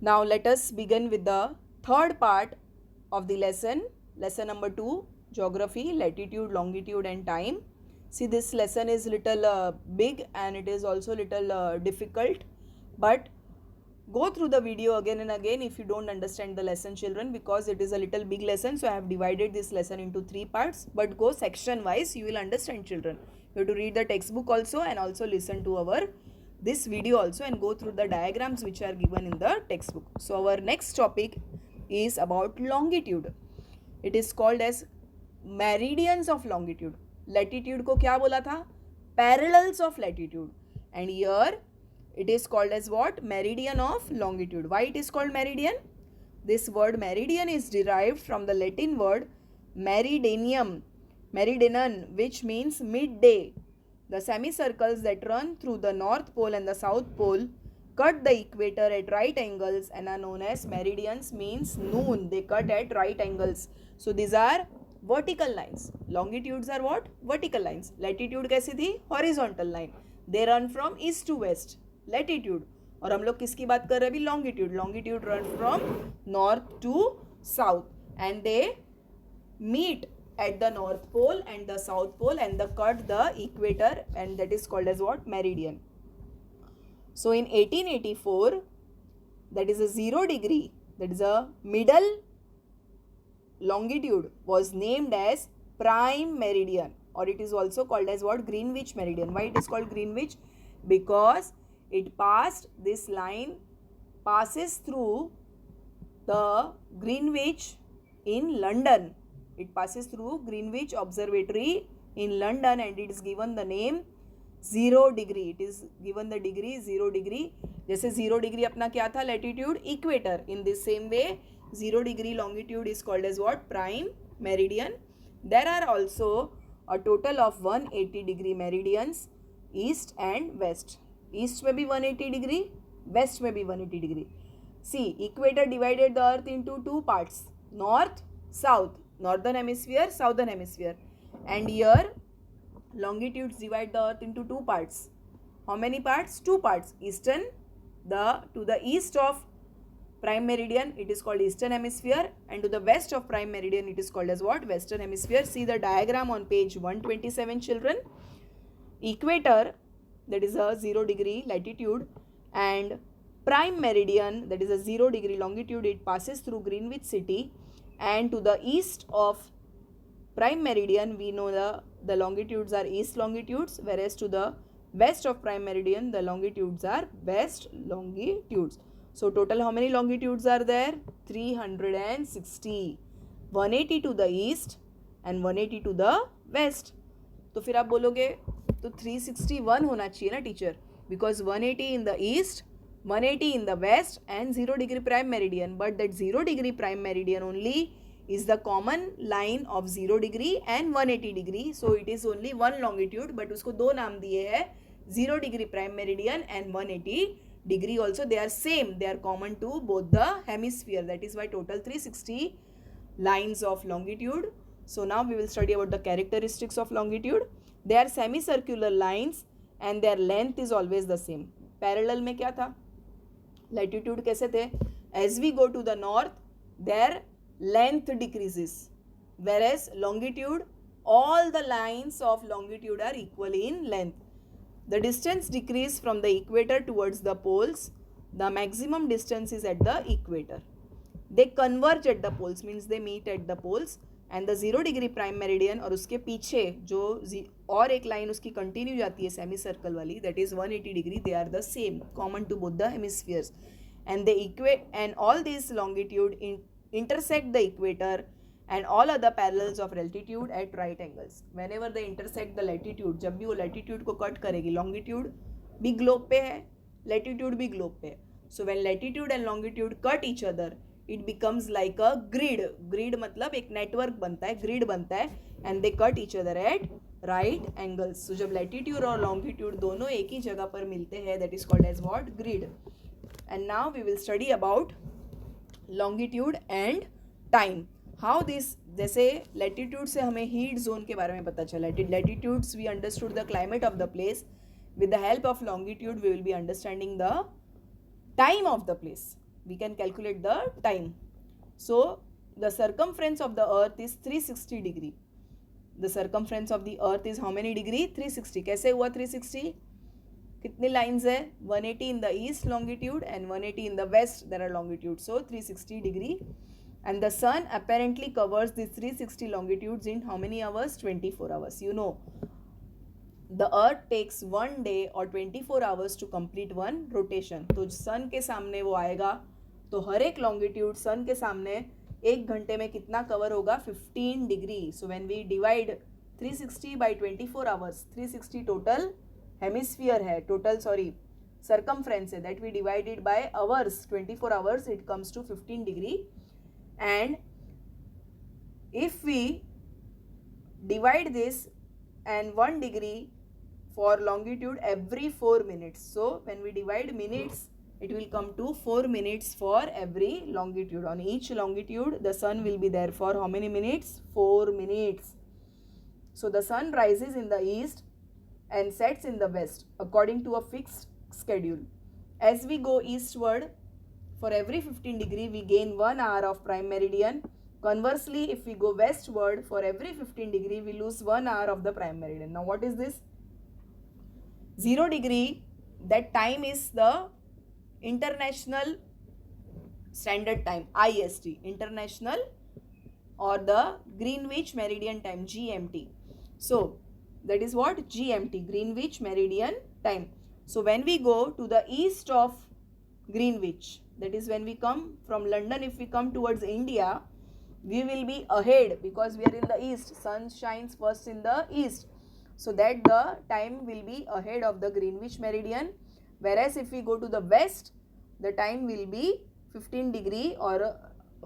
Now let us begin with the third part of the lesson number 2, geography, latitude, longitude and time. See, this lesson is little big and it is also little difficult, but go through the video again and again if you don't understand the lesson, children, because it is a little big lesson. So I have divided this lesson into 3 parts, but go section wise, you will understand, children. You have to read the textbook also and also listen to our this video also and go through the diagrams which are given in the textbook. So our next topic is about longitude. It is called as meridians of longitude. Latitude को क्या बोला था? Parallels of latitude. And here it is called as what? Meridian of longitude. Why it is called meridian? This word meridian is derived from the Latin word meridanium, which means midday. The semicircles that run through the North Pole and the South Pole cut the equator at right angles and are known as meridians, means noon. They cut at right angles. So these are vertical lines. Longitudes are what? Vertical lines. Latitude कैसी थी? Horizontal line. They run from east to west. Latitude. और हम लोग किसकी बात कर रहे हैं अभी? Longitude. Longitude run from north to south and they meet at the North Pole and the South Pole and they cut the equator, and that is called as what? Meridian. So in 1884, that is a 0 degree, that is a middle longitude, was named as prime meridian, or it is also called as what? Greenwich meridian. Why it is called Greenwich? Because it passed, this line passes through the Greenwich in London. It passes through Greenwich Observatory in London and it is given the name 0 degree. It is given the degree 0 degree. जैसे 0 degree अपना क्या था? Latitude, equator. In this same way, 0 degree longitude is called as what? Prime meridian. There are also a total of 180 degree meridians, east and west. East में भी 180 degree, west में भी 180 degree. See, equator divided the earth into 2 parts, north, south, northern hemisphere, southern hemisphere. And here longitudes divide the earth into 2 parts. How many parts? 2 parts. Eastern, to the east of prime meridian, it is called eastern hemisphere, and to the west of prime meridian, it is called as what? Western hemisphere. See the diagram on page 127, children. Equator, that is a 0 degree latitude, and prime meridian, that is a 0 degree longitude, it passes through Greenwich city, and to the east of prime meridian, we know the longitudes are east longitudes, whereas to the west of prime meridian, the longitudes are west longitudes. So total how many longitudes are there? 360. 180 to the east and 180 to the west. तो फिर आप बोलोगे तो 361 होना चाहिए ना teacher, because 180 in the east, 180 in the west and 0 degree prime meridian. But that 0 degree prime meridian only is the common line of 0 degree and 180 degree. So it is only one longitude, but उसको दो नाम दिए हैं, 0 degree prime meridian and 180 degree also. They are same, they are common to both the hemisphere. That is why total 360 lines of longitude. So now we will study about the characteristics of longitude. They are semicircular lines and their length is always the same. Parallel में क्या था? Latitude कैसे थे? As we go to the north, their length decreases, whereas longitude, all the lines of longitude are equally in length. The distance decrease from the equator towards the poles. The maximum distance is at the equator. They converge at the poles, means they meet at the poles. And the 0 degree prime meridian और उसके पीछे जो और एक line उसकी continue जाती है semi circle वाली, that is 180 degree, they are the same, common to both the hemispheres. And they equate, and all these longitude intersect the equator and all other parallels of latitude at right angles. Whenever they intersect the latitude, जब भी वो latitude को cut करेगी, longitude भी globe पे है, latitude भी globe पे है. So when latitude and longitude cut each other, it becomes like a grid. Grid मतलब एक network बनता है, grid बनता है, and they cut each other at right angles. So जब latitude और longitude दोनों एक ही जगह पर मिलते हैं, that is called as what? Grid. And now we will study about longitude and time. How this, जैसे latitude से हमें heat zone के बारे में पता चला. Latitudes we understood the climate of the place. With the help of longitude we will be understanding the time of the place. we can calculate the time. So the circumference of the earth is 360 degree. The circumference of the earth is how many degree? 360. कैसे हुआ 360? कितने lines है? 180 in the east longitude and 180 in the west there are longitude. So 360 degree. And the sun apparently covers these 360 longitudes in how many hours? 24 hours. You know, the earth takes 1 day or 24 hours to complete one rotation. तो sun के सामने वो आएगा तो हर एक longitude sun के सामने एक घंटे में कितना कवर होगा? 15 degree. So when we divide 360 by 24 hours, 360 total hemisphere है, टोटल circumference है, that we divided by hours, 24 hours, it comes to 15 degree. And if we divide this and 1 degree for longitude every 4 minutes, so when we divide minutes, it will come to 4 minutes for every longitude. On each longitude, the sun will be there for how many minutes? 4 minutes. So the sun rises in the east and sets in the west according to a fixed schedule. As we go eastward, for every 15 degree, we gain 1 hour of prime meridian. Conversely, if we go westward, for every 15 degree, we lose 1 hour of the prime meridian. Now, what is this? 0 degree, that time is the International Standard Time, IST, International, or the Greenwich Meridian Time, GMT. So, that is what? GMT, Greenwich Meridian Time. So, when we go to the east of Greenwich, that is when we come from London, if we come towards India, we will be ahead because we are in the east. Sun shines first in the east. So, that the time will be ahead of the Greenwich Meridian. Whereas if we go to the west, the time will be 15 degree, or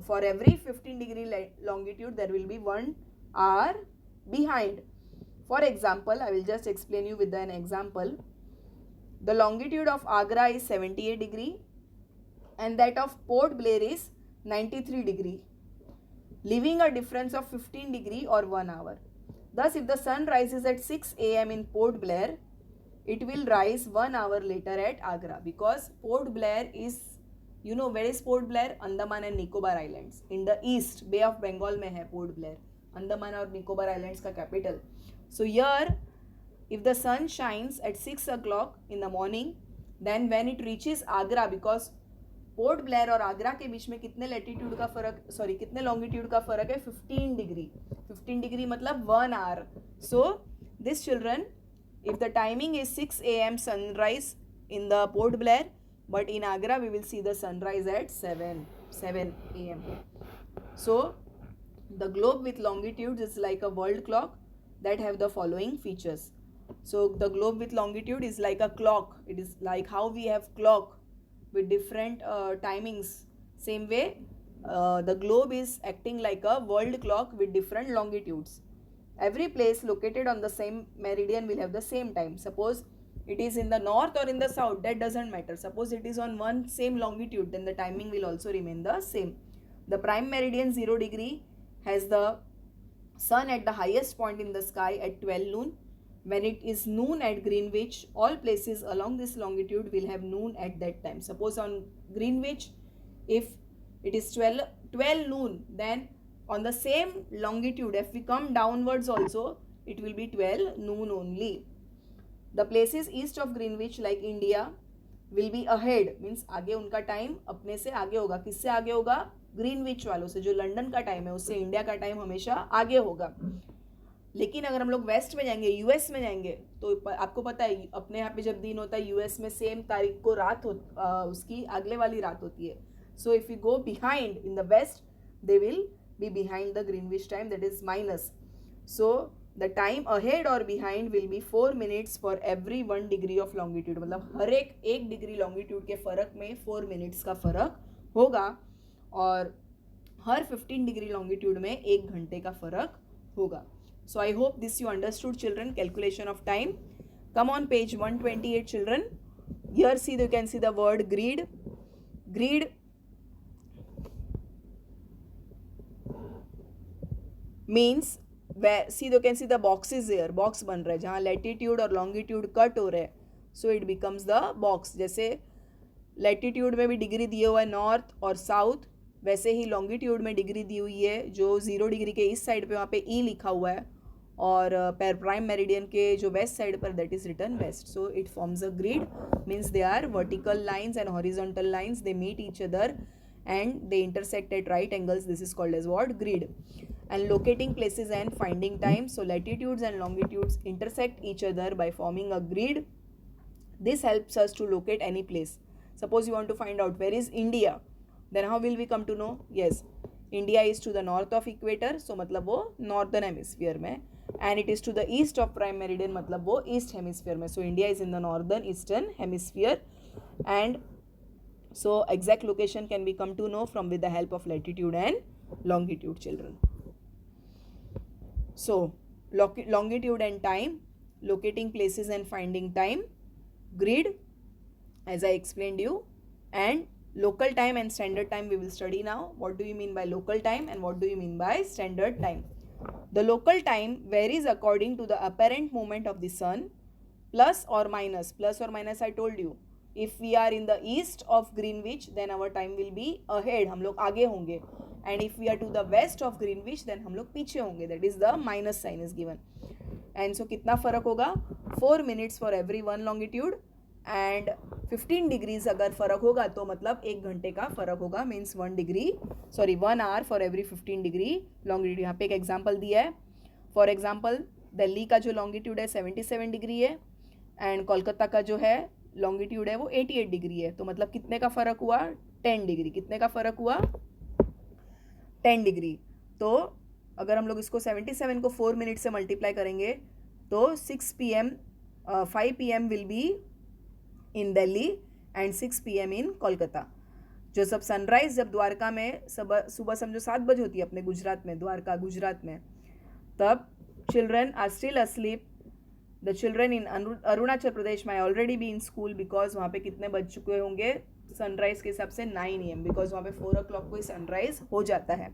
for every 15 degree longitude there will be 1 hour behind. For example, I will just explain you with an example. The longitude of Agra is 78 degree and that of Port Blair is 93 degree, leaving a difference of 15 degree or 1 hour. Thus, if the sun rises at 6 am in Port Blair, it will rise 1 hour later at Agra, because Port Blair is, you know, where is Port Blair? Andaman and Nicobar Islands. In the east, Bay of Bengal mein hai Port Blair. Andaman और Nicobar Islands का capital. So here, if the sun shines at 6 o'clock in the morning, then when it reaches Agra, because port Blair और आगरा के बीच में कितने latitude का फर्क, कितने longitude का फर्क है? 15 डिग्री. 15 डिग्री मतलब 1 hour. So this children, if the timing is 6 am sunrise in the Port Blair, but in Agra we will see the sunrise at 7 am. So the globe with longitudes is like a world clock that have the following features. So the globe with longitude is like a clock. It is like how we have clock with different timings. Same way, the globe is acting like a world clock with different longitudes. Every place located on the same meridian will have the same time. Suppose it is in the north or in the south, that doesn't matter. Suppose it is on one same longitude, then the timing will also remain the same. The prime meridian 0 degree has the sun at the highest point in the sky at 12 noon. When it is noon at Greenwich, all places along this longitude will have noon at that time. Suppose on Greenwich, if it is 12 noon, then on the same longitude, if we come downwards also, it will be 12 noon only. The places east of Greenwich like India will be ahead, means आगे उनका time अपने से आगे होगा. किससे आगे होगा? Greenwich वालों से. जो लंदन का टाइम है उससे इंडिया का टाइम हमेशा आगे होगा. लेकिन अगर हम लोग वेस्ट में जाएंगे, यूएस में जाएंगे, तो आपको पता है अपने यहाँ पे जब दिन होता है, यूएस में सेम तारीख को रात उसकी अगले वाली रात होती है. So if you go behind in the west, they will be behind the Greenwich time, that is minus. So the time ahead or behind will be 4 minutes for every 1 degree of longitude. मतलब हर एक degree longitude के फर्क में 4 minutes का फर्क होगा और हर 15 degree longitude में 1 घंटे का फर्क होगा. So I hope this you understood, children, calculation of time. Come on page 128, children. Here see, you can see the word grid. Grid means where, see you can see the boxes here. Box बन रहा है जहाँ latitude और longitude cut हो रहे हैं. So it becomes the box. जैसे latitude में भी डिग्री दिए हुआ है नॉर्थ और साउथ, वैसे ही लॉन्गिट्यूड में डिग्री दी हुई है जो 0 डिग्री के इस साइड पे वहाँ पे ई लिखा हुआ है, और पैर प्राइम मेरिडियन के जो वेस्ट साइड पर that is written west. So it forms a grid, means they are vertical lines and horizontal lines, they meet each other and they intersect at right angles. This is called as what? Grid. And locating places and finding time. So latitudes and longitudes intersect each other by forming a grid. This helps us to locate any place. Suppose you want to find out where is India, then how will we come to know? Yes, India is to the north of equator, so मतलब वो northern hemisphere में, and it is to the east of prime meridian, मतलब वो east hemisphere में. So India is in the northern eastern hemisphere, and so exact location can be come to know from with the help of latitude and longitude, children. So longitude and time, locating places and finding time, grid, as I explained you, and local time and standard time we will study now. What do you mean by local time and what do you mean by standard time? The local time varies according to the apparent movement of the sun, plus or minus. Plus or minus I told you, if we are in the east of Greenwich then our time will be ahead, हम लोग आगे होंगे, and if we are to the west of Greenwich then हम लोग पीछे होंगे, that is the minus sign is given. And so कितना फ़र्क होगा? 4 minutes for every 1 longitude and 15 degrees अगर फ़र्क होगा तो मतलब 1 घंटे का फ़र्क होगा, means 1 hour for every 15 degree longitude. यहाँ पे एक एग्जाम्पल दिया है. फॉर एग्जाम्पल दिल्ली का जो लॉन्गिट्यूड है 77 डिग्री है, एंड कोलकाता का जो है लॉन्गिट्यूड है वो 88 डिग्री है. तो मतलब कितने का फ़र्क हुआ? 10 डिग्री. कितने का फ़र्क हुआ? 10 डिग्री. तो अगर हम लोग इसको 77 को 4 मिनट से मल्टीप्लाई करेंगे तो 6 PM 5 PM will be in Delhi and 6 PM इन कोलकाता. जो सब सनराइज़ जब द्वारका में सुबह समझो 7 बजे होती है अपने गुजरात में, द्वारका गुजरात में, तब children are still asleep. The children in Arunachal Pradesh में already be in school, because वहाँ पे कितने बज चुके होंगे सनराइज़ के हिसाब से 9 AM, बिकॉज वहाँ पे 4 o'clock को ही सनराइज हो जाता है.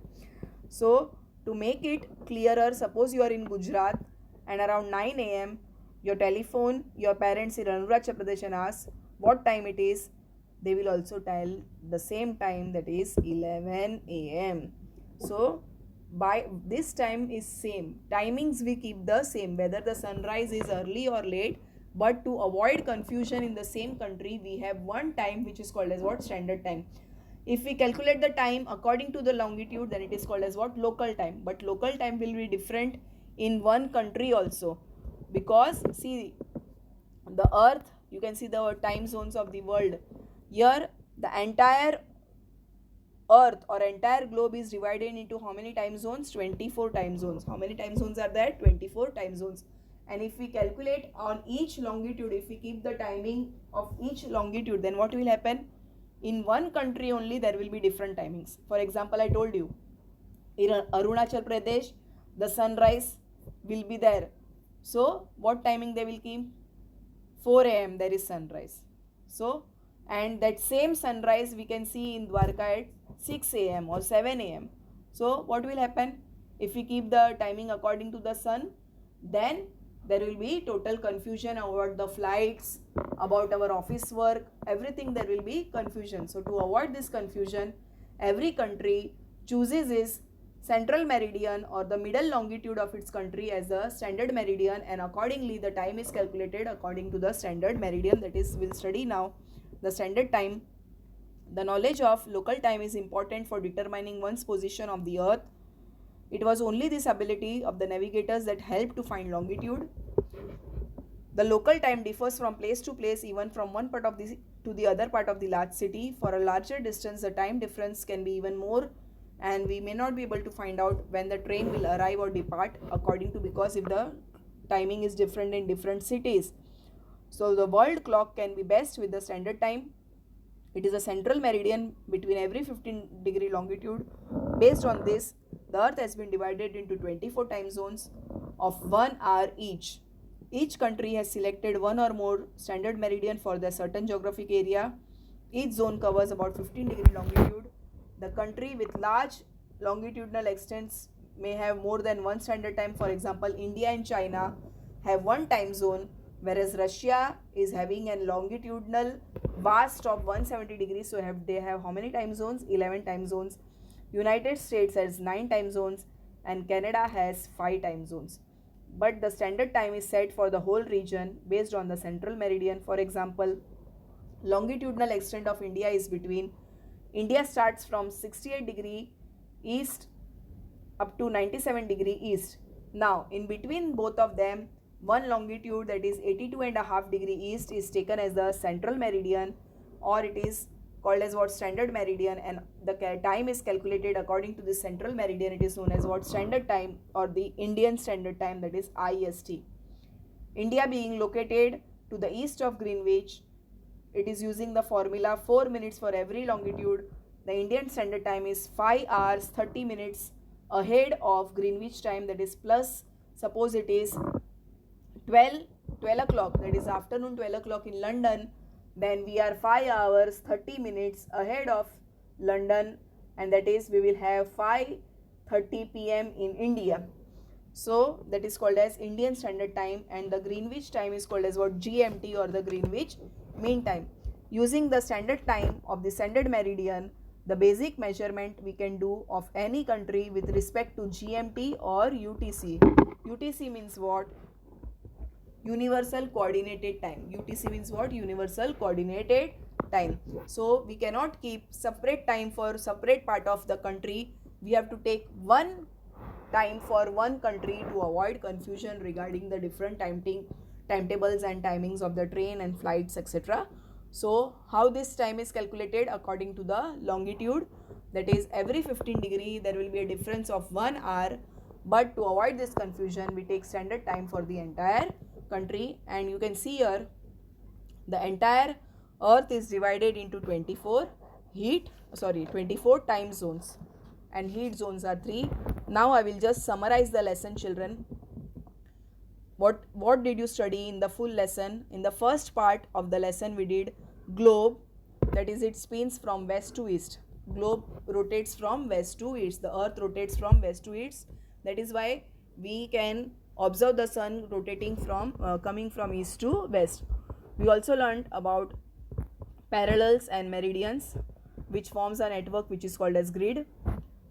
So to make it clearer, suppose you are in Gujarat and around 9 AM your telephone your parents in Arunachal Pradesh and ask what time it is, they will also tell the same time, that is 11 AM. So by this time is same, timings we keep the same whether the sunrise is early or late, but to avoid confusion in the same country we have one time which is called as what? Standard time. If we calculate the time according to the longitude then it is called as what? Local time. But local time will be different in one country also, because see the earth, you can see the time zones of the world. Here the entire earth or entire globe is divided into how many time zones? 24 time zones. How many time zones are there? 24 time zones. And if we calculate on each longitude, if we keep the timing of each longitude, then what will happen? In one country only there will be different timings. For example, I told you in Arunachal Pradesh the sunrise will be there. So what timing they will keep? 4 AM there is sunrise. So and that same sunrise we can see in Dwarka at 6 AM or 7 AM. So what will happen? If we keep the timing according to the sun, then there will be total confusion about the flights, about our office work, everything there will be confusion. So to avoid this confusion, every country chooses its central meridian or the middle longitude of its country as the standard meridian, and accordingly the time is calculated according to the standard meridian. That is, we'll study now the standard time. The knowledge of local time is important for determining one's position of the earth. It was only this ability of the navigators that helped to find longitude. The local time differs from place to place, even from one part of the to the other part of the large city. For a larger distance the time difference can be even more, and we may not be able to find out when the train will arrive or depart according to, because if the timing is different in different cities. So the world clock can be best with the standard time. It is a central meridian between every 15 degree longitude. Based on this, the earth has been divided into 24 time zones of 1 hour each. Each country has selected one or more standard meridian for their certain geographic area. Each zone covers about 15 degree longitude. The country with large longitudinal extents may have more than one standard time. For example, India and China have one time zone, whereas Russia is having a longitudinal vast of 170 degrees. So they have how many time zones? 11 time zones. United States has 9 time zones and Canada has 5 time zones. But the standard time is set for the whole region based on the central meridian. For example, longitudinal extent of India is between, India starts from 68 degree east up to 97 degree east. Now in between both of them, one longitude, that is 82.5 degree east, is taken as the central meridian, or it is called as what? Standard meridian, and the time is calculated according to the central meridian. It is known as what? Standard time, or the Indian Standard Time, that is IST. India being located to the east of Greenwich, it is using the formula 4 minutes for every longitude. The Indian Standard Time is 5 hours 30 minutes ahead of Greenwich time, that is plus, suppose it is 12 o'clock, that is afternoon 12 o'clock in London, then we are 5 hours 30 minutes ahead of London, and that is we will have 5:30 p.m. in India. So that is called as Indian Standard Time, and the Greenwich time is called as what? GMT, or the Greenwich Mean Time. Using the standard time of the standard meridian, the basic measurement we can do of any country with respect to GMT or UTC. UTC means what? Universal Coordinated Time. UTC means what? Universal Coordinated Time. So we cannot keep separate time for separate part of the country. We have to take one time for one country to avoid confusion regarding the different timetables and timings of the train and flights, etc. So how this time is calculated? According to the longitude, that is every 15 degree there will be a difference of 1 hour, but to avoid this confusion we take standard time for the entire country. And you can see here the entire earth is divided into 24 time zones, and heat zones are 3. Now I will just summarize the lesson, children. What did you study in the full lesson? In the first part of the lesson we did globe, that is it spins from west to east. Globe rotates from west to east. The earth rotates from west to east. That is why we can observe the sun rotating from coming from east to west. We also learned about parallels and meridians, which forms a network which is called as grid.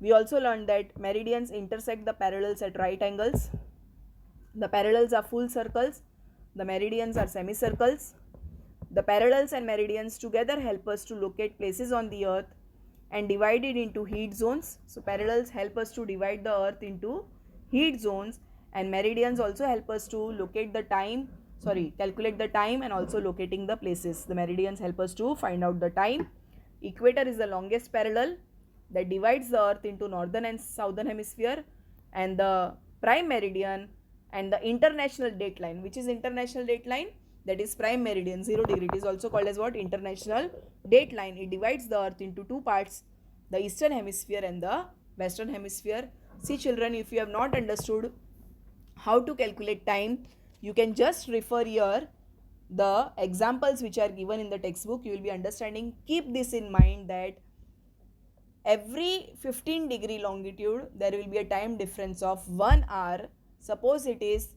We also learned that meridians intersect the parallels at right angles. The parallels are full circles, the meridians are semicircles. The parallels and meridians together help us to locate places on the earth and divide it into heat zones. So parallels help us to divide the earth into heat zones, and meridians also help us to locate the time, calculate the time and also locating the places. The meridians help us to find out the time. Equator is the longest parallel that divides the earth into northern and southern hemisphere, and the prime meridian and the international dateline. Which is international dateline? That is prime meridian, 0 degree. It is also called as what? International dateline. It divides the earth into two parts, the eastern hemisphere and the western hemisphere. See children, if you have not understood how to calculate time, you can just refer here the examples which are given in the textbook. You will be understanding. Keep this in mind that every 15 degree longitude there will be a time difference of 1 hour. Suppose it is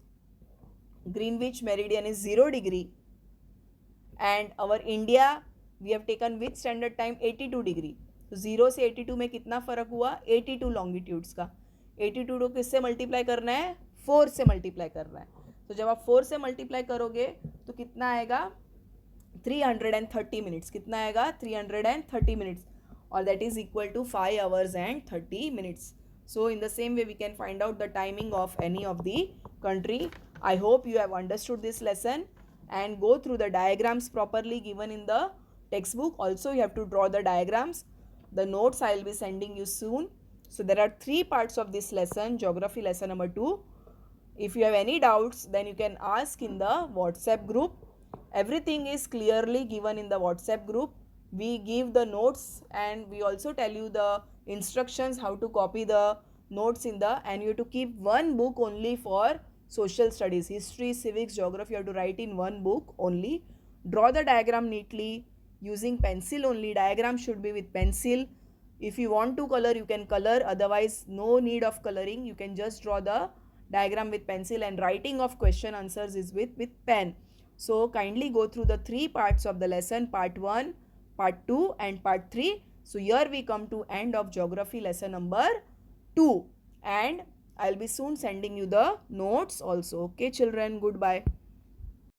Greenwich meridian is 0 degree, and our India we have taken which standard time? 82 degree. तो 0 से 82 में कितना फ़र्क हुआ? 82 longitudes का. 82 को किससे multiply करना है? 4 से मल्टीप्लाई करना है. तो जब आप 4 से मल्टीप्लाई करोगे तो कितना आएगा? 330 मिनट्स. कितना आएगा? 330 मिनट्स, और that is equal to 5 hours and 30 minutes. So in the same way we can find out the timing of any of the country. I hope you have understood this lesson, and go through the diagrams properly given in the textbook. Also you have to draw the diagrams. The notes I will be sending you soon. So there are 3 parts of this lesson, geography lesson number 2. If you have any doubts, then you can ask in the WhatsApp group. Everything is clearly given in the WhatsApp group. We give the notes, and we also tell you the instructions how to copy the notes in the, and you have to keep one book only for social studies. History, civics, geography you have to write in one book only. Draw the diagram neatly using pencil only. Diagram should be with pencil. If you want to color, you can color. Otherwise, no need of coloring. You can just draw the diagram with pencil, and writing of question answers is with pen. So kindly go through the 3 parts of the lesson, part 1, part 2 and part 3. So here we come to end of geography lesson number 2, and I'll be soon sending you the notes also. Okay children, goodbye.